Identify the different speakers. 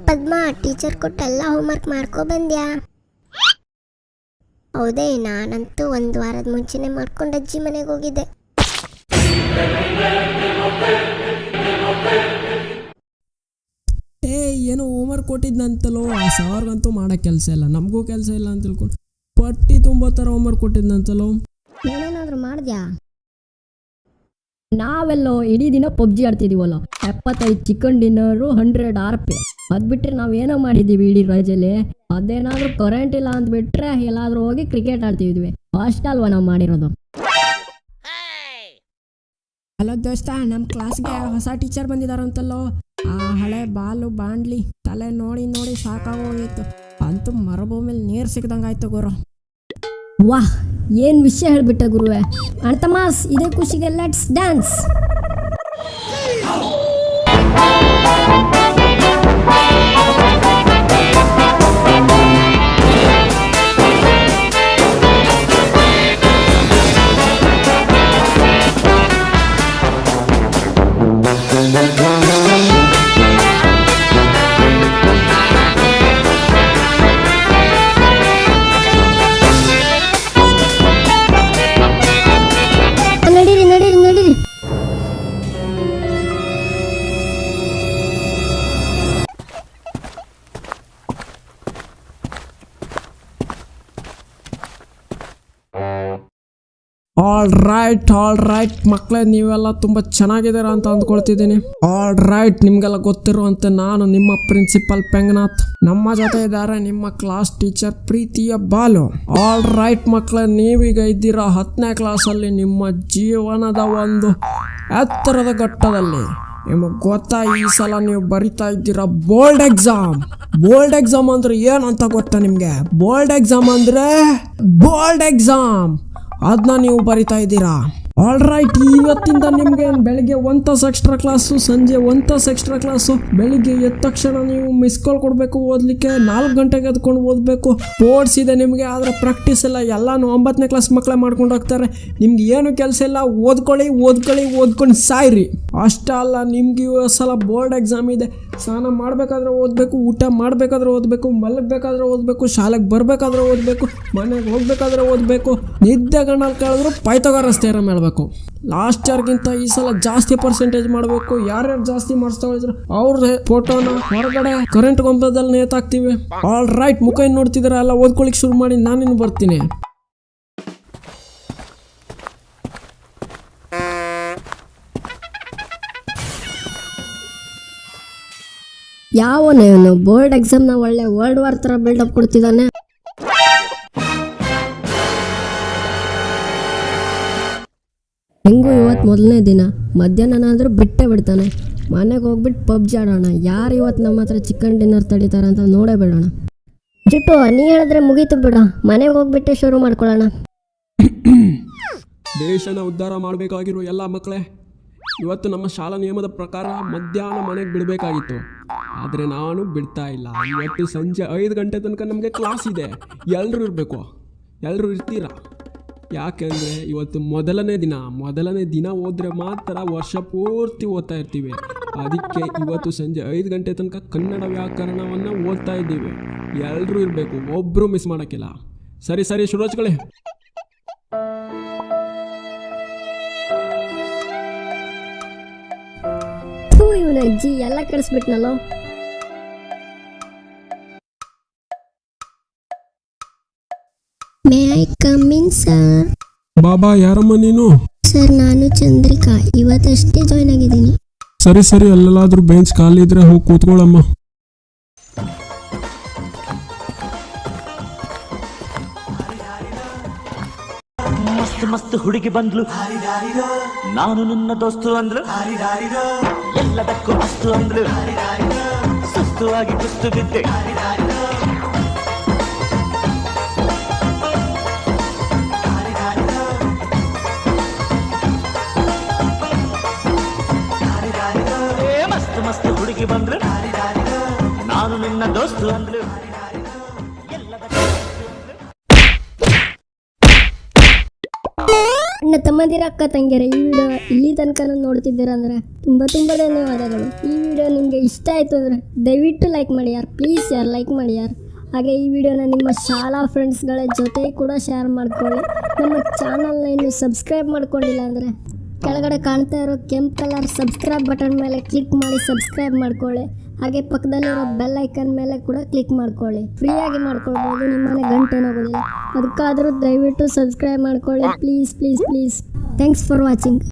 Speaker 1: ಪದ್ಮ, teacher ಕೊಟ್ಟೆಲ್ಲ homework ಮಾಡ್ಕೊ ಬಂದ್ಯಾ? ಹೌದೇ, ನಾನಂತೂ ಒಂದು ವಾರದ ಮುಂಚೆನೆ ಮಾಡ್ಕೊಂಡು ಅಜ್ಜಿ ಮನೆಗೆ ಹೋಗಿದ್ದೆ.
Speaker 2: ಏನೋ ಹೋಮ್ವರ್ಕ್ ಕೊಟ್ಟಿದ್ನಂತಲೋ, ಆ ಸಾರ್ಗಂತೂ ಮಾಡೋಕ್ಕೆ ಕೆಲಸ ಇಲ್ಲ, ನಮಗೂ ಕೆಲಸ ಇಲ್ಲ ಅಂತ ತಿಳ್ಕೊಂಡು ಪಟ್ಟಿ ತುಂಬ ಥರ ಹೋಮ್ವರ್ಕ್ ಕೊಟ್ಟಿದ್ನಂತಲೋ.
Speaker 1: ಏನೇನಾದರೂ ಮಾಡಿದ್ಯಾ?
Speaker 3: ನಾವೆಲ್ಲೋ ಇಡೀ ದಿನ ಪಬ್ಜಿ ಆಡ್ತಿದ್ದೀವಲ್ಲ, 75 ಚಿಕನ್ ಡಿನ್ನರು, 100 RP. ಅದು ಬಿಟ್ಟರೆ ನಾವೇನೋ ಮಾಡಿದ್ದೀವಿ ಇಡೀ ರಾಜ್ಯದಲ್ಲಿ? ಅದೇನಾದರೂ ಕರೆಂಟ್ ಇಲ್ಲ ಅಂದ್ಬಿಟ್ರೆ ಎಲ್ಲಾದರೂ ಹೋಗಿ ಕ್ರಿಕೆಟ್ ಆಡ್ತಿದ್ವಿ. ಅಷ್ಟೇ ಅಲ್ವಾ ನಾವು ಮಾಡಿರೋದು?
Speaker 2: ಹಲೋ ದೋಸ್ತ, ನಮ್ಮ ಕ್ಲಾಸ್ಗೆ ಹೊಸ ಟೀಚರ್ ಬಂದಿದ್ದಾರಂತಲ್ಲೋ. ಆ ಹಳೆ ಬಾಲು ಬಾಂಡ್ಲಿ ತಲೆ ನೋಡಿ ನೋಡಿ ಸಾಕಾಗೋಗಿತ್ತು. ಅಂತೂ ಮರುಭೂಮಿಲಿ ನೀರು ಸಿಕ್ದಂಗಾಯ್ತು ಗುರು.
Speaker 3: ವಾಹ್, ಏನು ವಿಷಯ ಹೇಳಿಬಿಟ್ಟೆ ಗುರುವೆ. ಅಣ್ತಮಾಸ್, ಇದೇ ಖುಷಿಗೆ ಲೆಟ್ಸ್ ಡ್ಯಾನ್ಸ್.
Speaker 1: ನಡೀರಿ ನಡೀರಿ ನಡೀರಿ.
Speaker 2: ಆಲ್ ರೈಟ್ ಮಕ್ಕಳೇ, ನೀವೆಲ್ಲ ತುಂಬ ಚೆನ್ನಾಗಿದ್ದೀರಾ ಅಂತ ಅಂದ್ಕೊಳ್ತಿದ್ದೀನಿ. ಆಲ್ ರೈಟ್, ನಿಮಗೆಲ್ಲ ಗೊತ್ತಿರುವಂತೆ ನಾನು ನಿಮ್ಮ ಪ್ರಿನ್ಸಿಪಲ್ ಪೆಂಗನಾಥ್. ನಮ್ಮ ಜೊತೆ ಇದ್ದಾರೆ ನಿಮ್ಮ ಕ್ಲಾಸ್ ಟೀಚರ್ ಪ್ರೀತಿಯ ಬಾಲು. ಆಲ್ ರೈಟ್ ಮಕ್ಕಳೇ, ನೀವೀಗ ಇದ್ದೀರಾ 10ನೇ ಕ್ಲಾಸಲ್ಲಿ, ನಿಮ್ಮ ಜೀವನದ ಒಂದು ಎತ್ತರದ ಘಟ್ಟದಲ್ಲಿ. ನಿಮಗೆ ಗೊತ್ತಾ, ಈ ಸಲ ನೀವು ಬರಿತಾ ಇದ್ದೀರಾ ಬೋರ್ಡ್ ಎಕ್ಸಾಮ್. ಬೋರ್ಡ್ ಎಕ್ಸಾಮ್ ಅಂದ್ರೆ ಏನಂತ ಗೊತ್ತಾ ನಿಮಗೆ? ಬೋರ್ಡ್ ಎಕ್ಸಾಮ್ ಅಂದ್ರೆ ಬೋರ್ಡ್ ಎಕ್ಸಾಮ್, ಅದನ್ನ ನೀವು ಬರಿತಾ ಇದ್ದೀರಾ. ಆಲ್ ರೈಟ್, ಇವತ್ತಿಂದ ನಿಮಗೆ ಬೆಳಿಗ್ಗೆ 1 ತಾಸು ಎಕ್ಸ್ಟ್ರಾ ಕ್ಲಾಸು, ಸಂಜೆ 1 ತಾಸು ಎಕ್ಸ್ಟ್ರಾ ಕ್ಲಾಸು. ಬೆಳಿಗ್ಗೆ ಎದ್ದ ತಕ್ಷಣ ನೀವು ಮಿಸ್ ಕಾಲ್ ಕೊಡಬೇಕು ಓದಲಿಕ್ಕೆ, 4 ಗಂಟೆಗೆ ಎದ್ಕೊಂಡು ಓದಬೇಕು. ಸ್ಪೋರ್ಟ್ಸ್ ಇದೆ ನಿಮಗೆ, ಆದರೆ ಪ್ರಾಕ್ಟೀಸ್ ಇಲ್ಲ. ಎಲ್ಲನೂ 9ನೇ ಕ್ಲಾಸ್ ಮಕ್ಕಳೇ ಮಾಡ್ಕೊಂಡು ಹೋಗ್ತಾರೆ. ನಿಮ್ಗೆ ಏನು ಕೆಲಸ ಇಲ್ಲ, ಓದ್ಕೊಂಡು ಸಾಯ್ರಿ. ಅಷ್ಟೇ ಅಲ್ಲ, ನಿಮ್ಗೆ ಈ ಸಲ ಬೋರ್ಡ್ ಎಕ್ಸಾಮ್ ಇದೆ. ಸ್ನಾನ ಮಾಡಬೇಕಾದ್ರೆ ಓದಬೇಕು, ಊಟ ಮಾಡಬೇಕಾದ್ರೆ ಓದಬೇಕು, ಮಲಗಬೇಕಾದ್ರೆ ಓದಬೇಕು, ಶಾಲೆಗೆ ಬರಬೇಕಾದ್ರೆ ಓದಬೇಕು, ಮನೆಗೆ ಹೋಗ್ಬೇಕಾದ್ರೆ ಓದಬೇಕು. ನಿದ್ದೆ ಗಣ್ಣಲ್ಲಿ ಕೇಳಿದ್ರು ಪೈಥಾಗರಸ್ ಥಿಯರಮ್ ಹೇಳ್ಬೇಕು. ಲಾಸ್ಟ್ ಇಯರ್ಗಿಂತ ಈ ಸಲ ಜಾಸ್ತಿ ಪರ್ಸೆಂಟೇಜ್ ಮಾಡಬೇಕು. ಯಾರ್ಯಾರು ಜಾಸ್ತಿ ಮಾರ್ಕ್ಸ್ ತಗೊಳಿದ್ರು ಅವ್ರ ಫೋಟೋನ ಹೊರಗಡೆ ಕರೆಂಟ್ ಗೊಂಬದಲ್ಲಿ ನೇತಾಕ್ತೀವಿ. ಆಲ್ ರೈಟ್, ಮುಖ ಏನು ನೋಡ್ತಿದ್ದೀರಾ? ಎಲ್ಲ ಓದ್ಕೊಳಿಕ್ಕೆ ಶುರು ಮಾಡಿ, ನಾನಿನ್ನು ಬರ್ತೀನಿ.
Speaker 3: ಯಾವನೇನು ಬೋರ್ಡ್ ಎಕ್ಸಾಮ್ನ ಒಳ್ಳೆ ವರ್ಲ್ಡ್ ವಾರ್ ಥರ ಬಿಲ್ಡಪ್ ಕೊಡ್ತಿದ್ದಾನೆ. ಹೆಂಗೂ ಇವತ್ತು ಮೊದಲನೇ ದಿನ, ಮಧ್ಯಾಹ್ನನಾದರೂ ಬಿಟ್ಟೇ ಬಿಡ್ತಾನೆ. ಮನೆಗೆ ಹೋಗ್ಬಿಟ್ಟು ಪಬ್ಜಿ ಆಡೋಣ. ಯಾರು ಇವತ್ತು ನಮ್ಮ ಹತ್ರ ಚಿಕನ್ ಡಿನ್ನರ್ ತಡೀತಾರೆ ಅಂತ ನೋಡೇ ಬಿಡೋಣ.
Speaker 1: ಜುಟ್ಟು, ನೀ ಹೇಳಿದ್ರೆ ಮುಗೀತು ಬಿಡ, ಮನೆಗೆ ಹೋಗ್ಬಿಟ್ಟೆ ಶುರು ಮಾಡ್ಕೊಳ್ಳೋಣ.
Speaker 2: ದೇಶನ ಉದ್ಧಾರ ಮಾಡಬೇಕಾಗಿರೋ ಎಲ್ಲ ಮಕ್ಕಳೇ, ಇವತ್ತು ನಮ್ಮ ಶಾಲಾ ನಿಯಮದ ಪ್ರಕಾರ ಮಧ್ಯಾಹ್ನ ಮನೆಗೆ ಬಿಡಬೇಕಾಗಿತ್ತು, ಆದರೆ ನಾನು ಬಿಡ್ತಾ ಇಲ್ಲ. ಇವತ್ತು ಸಂಜೆ 5 ಗಂಟೆ ತನಕ ನಮಗೆ ಕ್ಲಾಸ್ ಇದೆ. ಎಲ್ಲರೂ ಇರಬೇಕು, ಎಲ್ಲರೂ ಇರ್ತೀರಾ? ಯಾಕೆಂದರೆ ಇವತ್ತು ಮೊದಲನೇ ದಿನ ಓದಿದ್ರೆ ಮಾತ್ರ ವರ್ಷ ಪೂರ್ತಿ ಓದ್ತಾ ಇರ್ತೀವಿ. ಅದಕ್ಕೆ ಇವತ್ತು ಸಂಜೆ 5 ಗಂಟೆ ತನಕ ಕನ್ನಡ ವ್ಯಾಕರಣವನ್ನು ಓದ್ತಾ ಇದ್ದೀವಿ. ಎಲ್ಲರೂ ಇರಬೇಕು, ಒಬ್ಬರು ಮಿಸ್ ಮಾಡೋಕ್ಕಿಲ್ಲ. ಸರಿ ಶುರು ಹಚ್ಕೊಳ್ಳಿ.
Speaker 3: ಇವನ ಅಜ್ಜಿ ಎಲ್ಲ ಕೆಡಿಸ್ಬಿಟ್ನಲ್ಲೋ.
Speaker 1: May I come in sir?
Speaker 2: ಬಾಬಾ, ಯಾರಮ್ಮ ನೀನು?
Speaker 1: ಸರ್, ನಾನು ಚಂದ್ರಿಕಾ, ಇವತ್ತಷ್ಟೇ ಜಾಯ್ನ್ ಆಗಿದ್ದೀನಿ.
Speaker 2: ಸರಿ, ಎಲ್ಲಾದ್ರೂ ಬೆಂಚ್ ಖಾಲಿ ಇದ್ರೆ ಹೋಗಿ ಕೂತ್ಕೊಳ್ಳಮ್ಮ.
Speaker 4: ಮಸ್ತ್ ಹುಡುಗಿ ಬಂದ್ಲು, ನಾನು ನನ್ನ ದೋಸ್ತು ಅಂದ್ಲು, ಎಲ್ಲದಕ್ಕೂ ಅಸ್ತು ಅಂದ್ಲು, ಸುಸ್ತು ಆಗಿ ಕುಸ್ತು ಬಿದ್ದೆ. ಮಸ್ತ್ ಹುಡುಗಿ ಬಂದ್ಲು, ನಾನು ನಿನ್ನ ದೋಸ್ತು ಅಂದ್ಲು.
Speaker 1: ನನ್ನ ತಮ್ಮಂದಿರ ಅಕ್ಕ ತಂಗಿಯರ ಈ ವಿಡಿಯೋ ಇಲ್ಲಿ ತನಕ ನೋಡ್ತಿದ್ದೀರಾ ಅಂದರೆ ತುಂಬ ಧನ್ಯವಾದಗಳು. ಈ ವಿಡಿಯೋ ನಿಮಗೆ ಇಷ್ಟ ಆಯಿತು ಅಂದರೆ ದಯವಿಟ್ಟು ಲೈಕ್ ಮಾಡಿ ಯಾರು, ಪ್ಲೀಸ್ ಯಾರು ಲೈಕ್ ಮಾಡಿ ಯಾರು. ಹಾಗೆ ಈ ವಿಡಿಯೋನ ನಿಮ್ಮ ಶಾಲಾ ಫ್ರೆಂಡ್ಸ್ಗಳ ಜೊತೆ ಕೂಡ ಶೇರ್ ಮಾಡ್ಕೊಳ್ಳಿ. ನಮ್ಮ ಚಾನಲ್ನ ಇನ್ನೂ ಸಬ್ಸ್ಕ್ರೈಬ್ ಮಾಡ್ಕೊಂಡಿಲ್ಲ ಅಂದರೆ ಕೆಳಗಡೆ ಕಾಣ್ತಾ ಇರೋ ಕೆಂಪು ಕಲರ್ ಸಬ್ಸ್ಕ್ರೈಬ್ ಬಟನ್ ಮೇಲೆ ಕ್ಲಿಕ್ ಮಾಡಿ ಸಬ್ಸ್ಕ್ರೈಬ್ ಮಾಡ್ಕೊಳ್ಳಿ. ಹಾಗೆ ಪಕ್ಕದಲ್ಲಿರೋ ಬೆಲ್ ಐಕನ್ ಮೇಲೆ ಕೂಡ ಕ್ಲಿಕ್ ಮಾಡ್ಕೊಳ್ಳಿ. ಫ್ರೀಯಾಗಿ ಮಾಡ್ಕೊಳ್ಬೋದು, ನಿಮ್ಮನೆ ಗಂಟೆನೋಗೋದಿಲ್ಲ. ಅದಕ್ಕಾದರೂ ದಯವಿಟ್ಟು ಸಬ್ಸ್ಕ್ರೈಬ್ ಮಾಡ್ಕೊಳ್ಳಿ ಪ್ಲೀಸ್. Thanks for watching.